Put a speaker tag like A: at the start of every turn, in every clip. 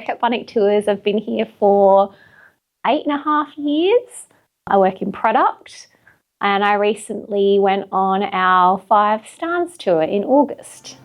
A: work at Bunnik Tours. I've been here for 8.5 years. I work in product, and I recently went on our 5 stars tour in August.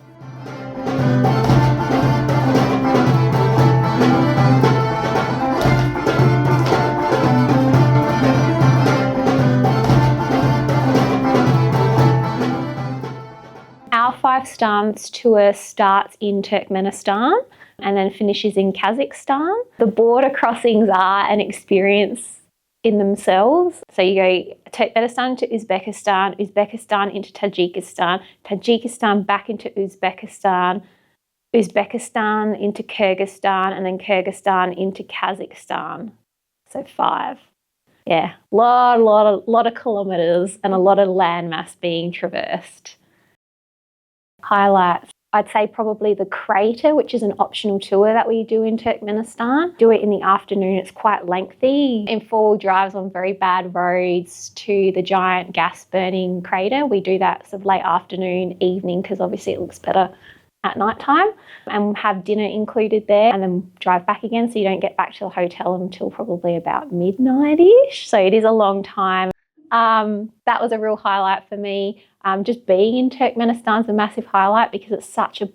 A: Our 5 stars tour starts in Turkmenistan and then finishes in Kazakhstan. The border crossings are an experience in themselves. So you go Turkmenistan to Uzbekistan, Uzbekistan into Tajikistan, Tajikistan back into Uzbekistan, Uzbekistan into Kyrgyzstan, and then Kyrgyzstan into Kazakhstan. So 5. Yeah, lot of kilometres and a lot of landmass being traversed. Highlights. I'd say probably the crater, which is an optional tour that we do in Turkmenistan. Do it in the afternoon, it's quite lengthy. In 4-wheel drives on very bad roads to the giant gas burning crater. We do that sort of late afternoon, evening, because obviously it looks better at night time, and have dinner included there and then drive back again, so you don't get back to the hotel until probably about midnight-ish. So it is a long time. That was a real highlight for me. Just being in Turkmenistan is a massive highlight because it's such a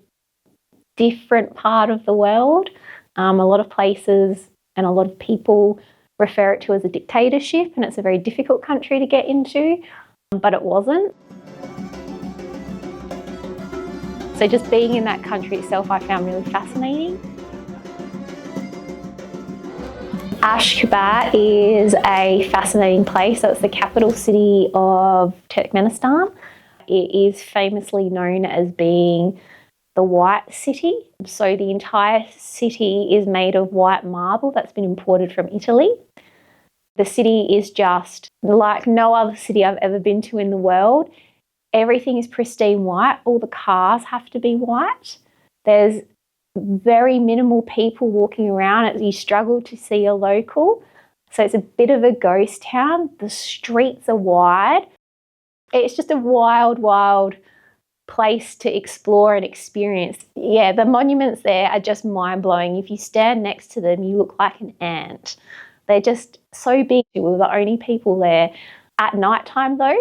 A: different part of the world. A lot of places and a lot of people refer it to as a dictatorship, and it's a very difficult country to get into, but it wasn't. So just being in that country itself I found really fascinating. Ashgabat is a fascinating place. So it's the capital city of Turkmenistan. It is famously known as being the white city. So the entire city is made of white marble that's been imported from Italy. The city is just like no other city I've ever been to in the world. Everything is pristine white. All the cars have to be white. There's very minimal people walking around. You struggle to see a local. So it's a bit of a ghost town. The streets are wide. It's just a wild, wild place to explore and experience. Yeah, the monuments there are just mind-blowing. If you stand next to them, you look like an ant. They're just so big. We're the only people there. At nighttime though,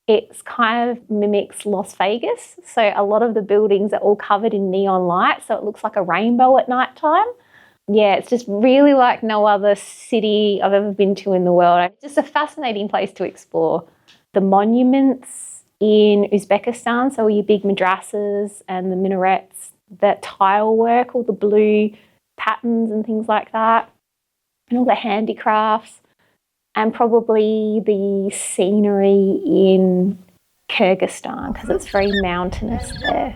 A: it's kind of mimics Las Vegas. So a lot of the buildings are all covered in neon lights, so it looks like a rainbow at nighttime. Yeah, it's just really like no other city I've ever been to in the world. It's just a fascinating place to explore. The monuments in Uzbekistan, so all your big madrasas and the minarets, that tile work, all the blue patterns and things like that, and all the handicrafts. And probably the scenery in Kyrgyzstan, because it's very mountainous there.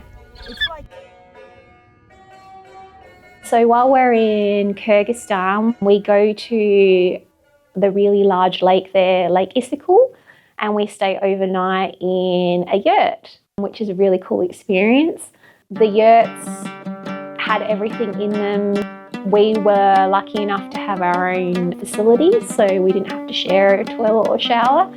A: So while we're in Kyrgyzstan, we go to the really large lake there, Lake Issyk-Kul, and we stay overnight in a yurt, which is a really cool experience. The yurts had everything in them. We were lucky enough to have our own facilities, so we didn't have to share a toilet or shower.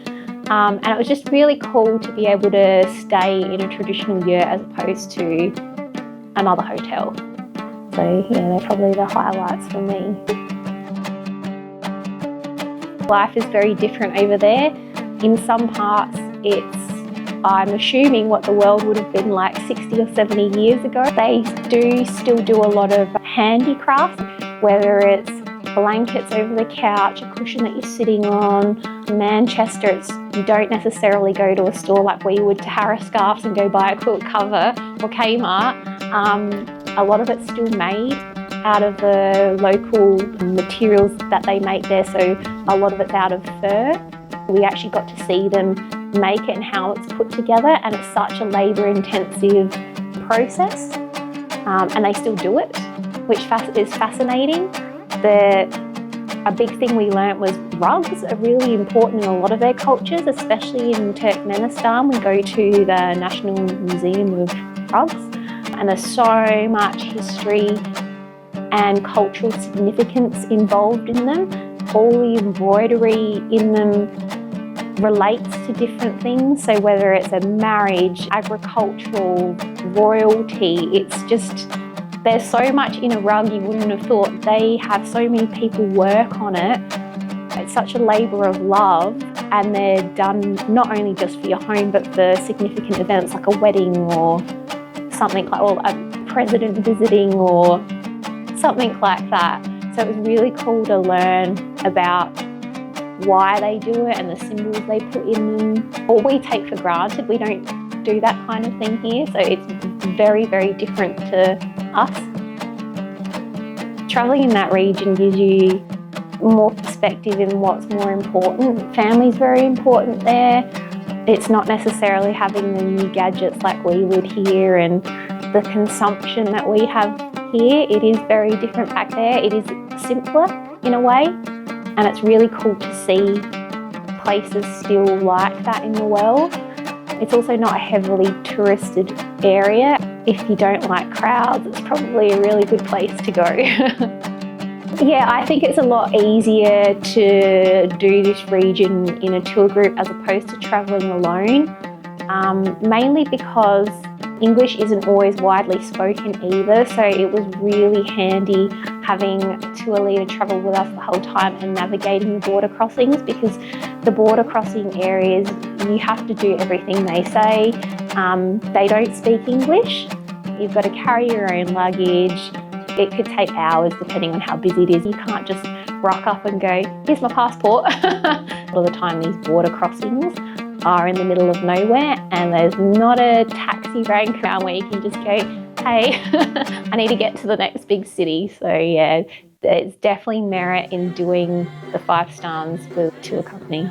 A: And it was just really cool to be able to stay in a traditional yurt as opposed to another hotel. So yeah, they're probably the highlights for me. Life is very different over there. In some parts, I'm assuming what the world would have been like 60 or 70 years ago. They do still do a lot of handicrafts, whether it's blankets over the couch, a cushion that you're sitting on. Manchester, you don't necessarily go to a store like we would to Harris Scarfs and go buy a quilt cover or Kmart. A lot of it's still made out of the local materials that they make there, so a lot of it's out of fur. We actually got to see them make it and how it's put together, and it's such a labour-intensive process, and they still do it, which is fascinating. A big thing we learnt was rugs are really important in a lot of their cultures, especially in Turkmenistan. We go to the National Museum of Rugs, and there's so much history and cultural significance involved in them. All the embroidery in them relates to different things. So whether it's a marriage, agricultural, royalty, it's just There's so much in a rug you wouldn't have thought. They have so many people work on it. It's such a labour of love, and they're done not only just for your home but for significant events like a wedding or something like, or a president visiting or something like that. So it was really cool to learn about why they do it and the symbols they put in them. Or we take for granted, we don't do that kind of thing here, so it's very, very different to us. Travelling in that region gives you more perspective in what's more important. Family's very important there. It's not necessarily having the new gadgets like we would here and the consumption that we have here. It is very different back there. It is simpler in a way, and it's really cool to see places still like that in the world. It's also not a heavily touristed area. If you don't like crowds, it's probably a really good place to go. Yeah, I think it's a lot easier to do this region in a tour group as opposed to travelling alone, mainly because English isn't always widely spoken either, so it was really handy having a tour leader travel with us the whole time and navigating the border crossings, because the border crossing areas, you have to do everything they say. They don't speak English. You've got to carry your own luggage. It could take hours depending on how busy it is. You can't just rock up and go, here's my passport. A lot of the time these border crossings are in the middle of nowhere and there's not a taxi rank around where you can just go, hey, I need to get to the next big city. So yeah, there's definitely merit in doing the 5 stars with a tour company.